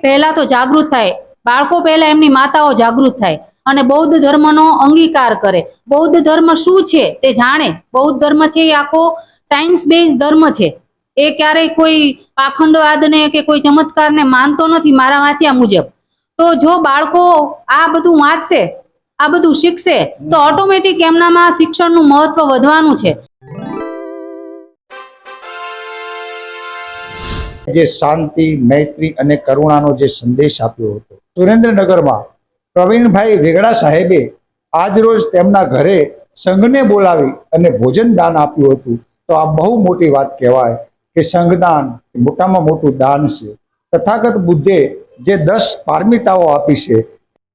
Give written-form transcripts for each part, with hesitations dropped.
પહેલા તો જાગૃત થાય, બાળકો પહેલા એમની માતાઓ જાગૃત થાય અને બૌદ્ધ ધર્મનો અંગીકાર કરે, બૌદ્ધ ધર્મ શું છે તે જાણે। બૌદ્ધ ધર્મ છે એ આખો સાયન્સ બેઝ ધર્મ છે, એ ક્યારેય કોઈ પાખંડવાદને કે કોઈ ચમત્કારને માનતો નથી મારા વાંચ્યા મુજબ। તો જો બાળકો આ બધું વાંચશે, આ બધું શીખશે તો ઓટોમેટિક એમનામાં શિક્ષણનું મહત્વ વધવાનું છે। જે શાંતિ, મૈત્રી અને કરુણાનો જે સંદેશ આપ્યો હતો, સુરેન્દ્રનગરમાં પ્રવીણભાઈ વેગડા સાહેબે આજ રોજ તેમના ઘરે સંઘને બોલાવી અને ભોજન દાન આપ્યું હતું। તો આ બહુ મોટી વાત કહેવાય કે સંઘદાન મોટામાં મોટું દાન છે। તથાગત બુદ્ધે જે 10 પારમિતાઓ આપી છે,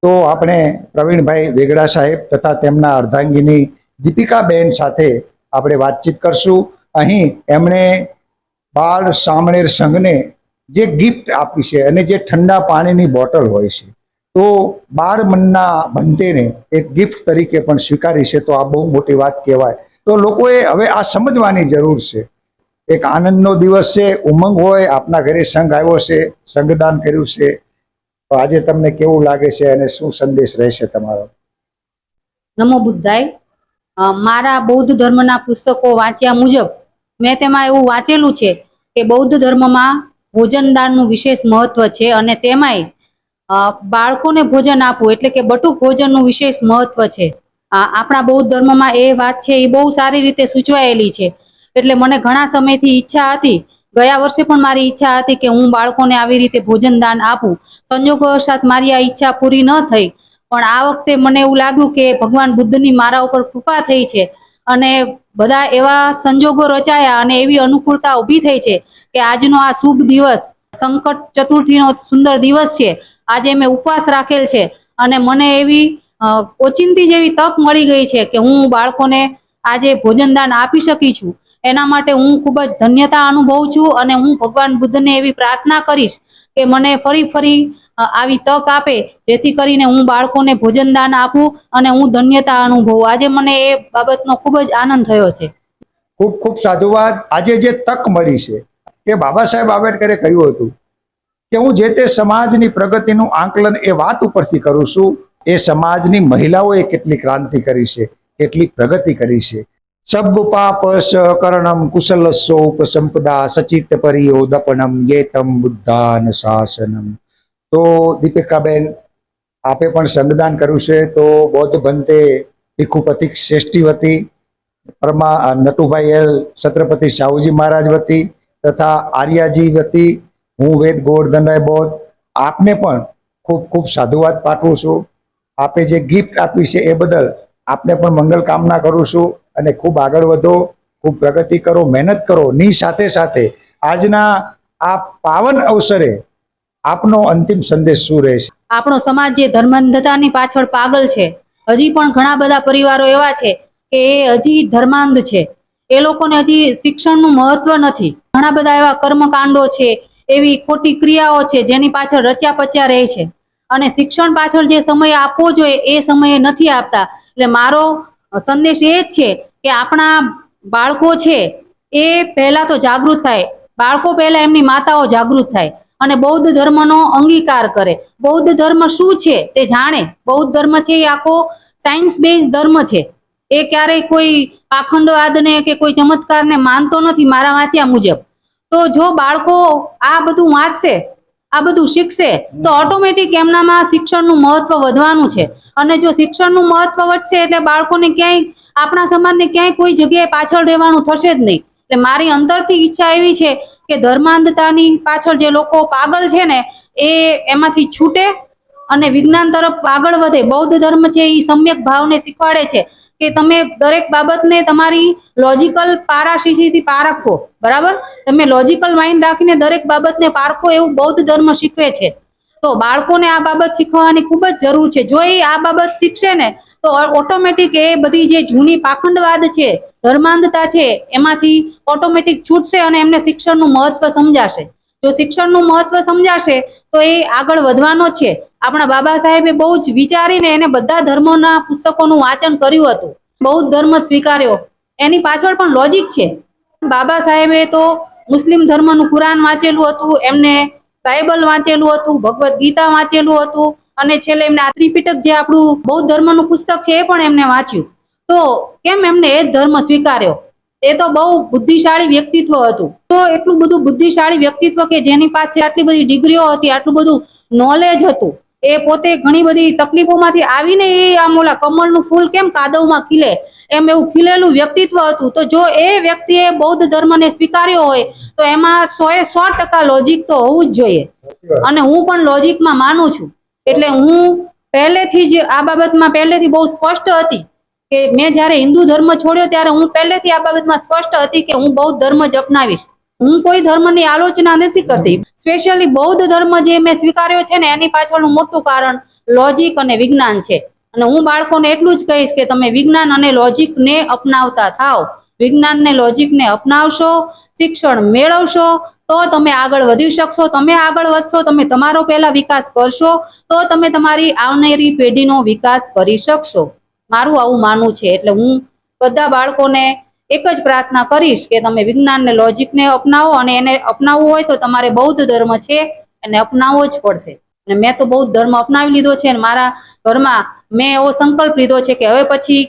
તો આપણે પ્રવીણભાઈ વેગડા સાહેબ તથા તેમના અર્ધાંગીની દીપિકાબેન સાથે આપણે વાતચીત કરશું। અહીં એમણે બાળ સામણેર સંઘને જે ગિફ્ટ આપી છે અને જે ઠંડા પાણીની બોટલ હોય છે, તો બાળ મનના બંધેને એક ગિફ્ટ તરીકે પણ સ્વીકારી છે। તો આ બહુ મોટી વાત કહેવાય। તો લોકોએ હવે આ સમજવાની જરૂર છે। એક આનંદનો દિવસ છે, ઉમંગ હોય, આપના ઘરે સંઘ આવ્યો છે, સંઘદાન કર્યું છે, તો આજે તમને કેવું લાગે છે અને શું સંદેશ રહેશે તમારો? નમો બુદ્ધાય। મારા બૌદ્ધ ધર્મના પુસ્તકો વાંચ્યા મુજબ મેં તેમાં એવું વાંચેલું છે કે બૌદ્ધ ધર્મમાં ભોજનદાનનું વિશેષ મહત્વ છે અને તેમાંય બાળકોને ભોજન આપવું એટલે કે બટુક ભોજનનું વિશેષ મહત્વ છે। આપણા બૌદ્ધ ધર્મમાં એ વાત છે એ બહુ સારી રીતે સૂચવાયેલી છે। એટલે મને ઘણા સમયથી ઈચ્છા હતી, ગયા વર્ષે પણ મારી ઈચ્છા હતી કે હું બાળકોને આવી રીતે ભોજન દાન આપું। સંજોગવશાત મારી આ ઈચ્છા પૂરી ન થઈ, પણ આ વખતે મને એવું લાગ્યું કે ભગવાન બુદ્ધની મારા ઉપર કૃપા થઈ છે અને બધા એવા સંજોગો રચાયા અને એવી અનુકૂળતા ઊભી થઈ છે કે આજનો આ શુભ દિવસ, સંકટ ચતુર્થીનો સુંદર દિવસ છે। આજે મેં ઉપવાસ રાખેલ છે અને મને એવી ઓચિંતી જેવી તક મળી ગઈ છે કે હું બાળકોને આજે ભોજનદાન આપી શકી છું। એના માટે હું ખૂબ જ ધન્યતા અનુભવું છું અને હું ભગવાન બુદ્ધને એવી પ્રાર્થના કરીશ કે મને ફરી આવી તક આપે, જેથી કરીને હું બાળકોને ભોજનદાન આપું અને હું ધન્યતા અનુભવું। આજે મને એ બાબતનો ખૂબ જ આનંદ થયો છે। ખૂબ ખૂબ સાધુવાદ। આજે જે તક મળી છે કે બાબા સાહેબ આંબેડકરે કહ્યું હતું કે હું જે તે સમાજની પ્રગતિનું આંકલન એ વાત ઉપરથી કરું છું, એ સમાજની મહિલાઓએ કેટલી ક્રાંતિ કરી છે, કેટલી પ્રગતિ કરી છે। સબ પાપ સકરણમ કુશલસ્સો ઉપસંપદા સચિત પરિયોદપનમ યેતમ બુદ્ધાન શાસનમ। તો દીપિકાબેન, આપે પણ સંગદાન કર્યું છે, તો બૌદ્ધ ભંતે ભિખુપતિ શ્રેષ્ઠી વતી, પરમા નટુભાઈ એલ છત્રપતિ સાહુજી મહારાજ વતી તથા આર્યાજી વતી હું વેદ ગોવર્ધનરાય બૌદ્ધ આપને પણ ખૂબ ખૂબ સાધુવાદ પાઠવું છું। આપે જે ગિફ્ટ આપી છે એ બદલ આપને પણ મંગલ કામના કરું છું અને ખૂબ આગળ વધો, ખૂબ પ્રગતિ કરો, મહેનત કરો। ની સાથે સાથે આજના આ પાવન અવસરે આપનો અંતિમ સંદેશ શું રહેશે? આપણો સમાજ જે ધર્માંધતાની પાછળ પાગલ છે, હજી પણ ઘણા બધા પરિવારો એવા છે કે એ હજી ધર્માંધ છે, એ લોકોને હજી શિક્ષણનું મહત્વ નથી। ઘણા બધા એવા કર્મકાંડો છે, એવી ખોટી ક્રિયાઓ છે જેની પાછળ રચ્યા પચ્યા રહે છે અને શિક્ષણ પાછળ જે સમય આપવો જોઈએ એ સમયે નથી આપતા। એટલે મારો સંદેશ એ જ છે કે આપણા બાળકો છે એ પહેલા તો જાગૃત થાય, બાળકો પહેલા એમની માતાઓ જાગૃત થાય અને બૌદ્ધ ધર્મનો અંગીકાર કરે, બૌદ્ધ ધર્મ શું છે તે જાણે। બૌદ્ધ ધર્મ છે એ આખો સાયન્સ બેઝ ધર્મ છે, એ ક્યારેય કોઈ પાખંડવાદને કે કોઈ ચમત્કારને માનતો નથી મારા વાંચ્યા મુજબ। તો જો બાળકો આ બધું વાંચશે, આ બધું શીખશે તો ઓટોમેટિક એમનામાં શિક્ષણનું મહત્વ વધવાનું છે અને જો શિક્ષણનું મહત્વ વધશે એટલે બાળકોને ક્યાંય, આપણા સમાજને ક્યાંય કોઈ જગ્યાએ પાછળ રહેવાનું થશે જ નહીં। એટલે મારી અંદરથી ઈચ્છા એવી છે કે ધર્માંધતાની પાછળ જે લોકો પાગલ છે ને એ એમાંથી છૂટે અને વિજ્ઞાન તરફ આગળ વધે। બૌદ્ધ ધર્મ છે એ સમ્યક ભાવને શીખવાડે છે કે તમે દરેક બાબતને તમારી લોજિકલ પારાશીશીથી પારખો, બરાબર? તમે લોજિકલ માઇન્ડ રાખીને દરેક બાબતને પારખો, એવું બૌદ્ધ ધર્મ શીખવે છે। તો બાળકોને આ બાબત શીખવાની ખૂબ જ જરૂર છે। જો એ આ બાબત શીખશે ને તો ઓટોમેટિક એ બધી જે જૂની પાખંડવાદ છે, ધર્માંધતા છે, એમાંથી ઓટોમેટિક છૂટશે અને એમને શિક્ષણનું મહત્વ સમજાશે। જો શિક્ષણનું મહત્વ સમજાશે તો એ આગળ વધવાનો છે। આપણા બાબા સાહેબે બહુ જ વિચારીને એને બધા ધર્મોના પુસ્તકોનું વાંચન કર્યું હતું, બૌદ્ધ ધર્મ સ્વીકાર્યો, એની પાછળ પણ લોજિક છે। બાબા સાહેબે તો મુસ્લિમ ધર્મનું કુરાન વાંચેલું હતું, એમને બાઇબલ વાંચેલું હતું, ભગવદ્ ગીતા વાંચેલું હતું, અને છેલ્લે એમને આ ત્રિપિટક જે આપણું બૌદ્ધ ધર્મનું પુસ્તક છે એ પણ એમને વાંચ્યું. તો કેમ એમને એ જ ધર્મ સ્વીકાર્યો? એ તો બહુ બુદ્ધિશાળી વ્યક્તિત્વ હતું. તો એટલું બધું બુદ્ધિશાળી વ્યક્તિત્વ કે જેની પાસે આટલી બધી ડિગ્રીઓ હતી, આટલું બધું નોલેજ હતું, એ પોતે ઘણી બધી તકલીફોમાંથી આવીને એ આમ ઓલા કમળનું ફૂલ કેમ કાદવમાં ખીલે એમ એવું ખીલેલું વ્યક્તિત્વ હતું. તો જો એ વ્યક્તિએ બૌદ્ધ ધર્મને સ્વીકાર્યો હોય તો એમાં 100% લોજિક તો હોવું જ જોઈએ. અને હું પણ લોજિકમાં માનું છું. એટલે હું પહેલેથી જ આ બાબતમાં પહેલેથી બહુ સ્પષ્ટ હતી કે મેં જ્યારે હિન્દુ ધર્મ છોડ્યો ત્યારે હું પહેલેથી આ બાબતમાં સ્પષ્ટ હતી કે હું બૌદ્ધ ધર્મ જ અપનાવીશ. હું કોઈ ધર્મની આલોચના નથી કરતી. સ્પેશિયલી બૌદ્ધ ધર્મ જે મેં સ્વીકાર્યો છે ને એની પાછળનું મોટું કારણ લોજિક અને વિજ્ઞાન છે. અને હું બાળકોને એટલું જ કહીશ કે તમે વિજ્ઞાન અને લોજિકને અપનાવતા થાવ. વિજ્ઞાન ને લોજિકને અપનાવશો, શિક્ષણ મેળવશો તો તમે આગળ વધી શકશો. તમે આગળ વધશો, તમે તમારો પહેલા વિકાસ કરશો તો તમે તમારી આવનારી પેઢીનો વિકાસ કરી શકશો. મારું આવું માનવું છે. એટલે હું બધા બાળકોને એક જ પ્રાર્થના કરીશ કે તમે વિજ્ઞાન ને લોજિકને અપનાવો, અને એને અપનાવવું હોય તો તમારે બૌદ્ધ ધર્મ છે એને અપનાવવો જ પડશે. અને મેં તો બૌદ્ધ ધર્મ અપનાવી લીધો છે, અને મારા ઘરમાં મેં એવો સંકલ્પ લીધો છે કે હવે પછી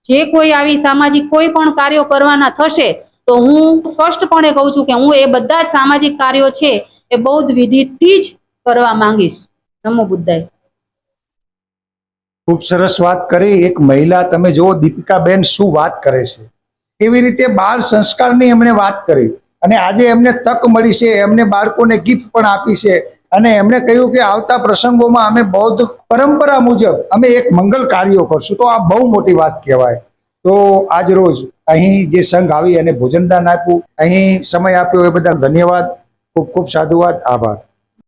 જે કોઈ આવી સામાજિક કોઈ પણ કાર્યો કરવાના થશે તો હું સ્પષ્ટપણે કહું છું કે હું એ બધા જ સામાજિક કાર્યો છે એ બૌદ્ધ વિધિથી જ કરવા માંગીશ. નમો બુદ્ધાય. ખૂબ સરસ વાત કરી. એક મહિલા, તમે જુઓ દીપિકાબેન શું વાત કરે છે, કેવી રીતે બાળ સંસ્કારની એમણે વાત કરી. અને આજે એમને તક મળી છે, એમને બાળકોને ગિફ્ટ પણ આપી છે, અને એમણે કહ્યું કે આવતા પ્રસંગોમાં અમે બૌદ્ધ પરંપરા મુજબ અમે એક મંગલ કાર્યો કરશું. તો આ બહુ મોટી વાત કહેવાય. તો આજ રોજ અહીં જે સંઘ આવી અને ભોજનદાન આપ્યું, અહીં સમય આપ્યો એ બદલ ધન્યવાદ. ખૂબ ખૂબ સાધુવાદ, આભાર.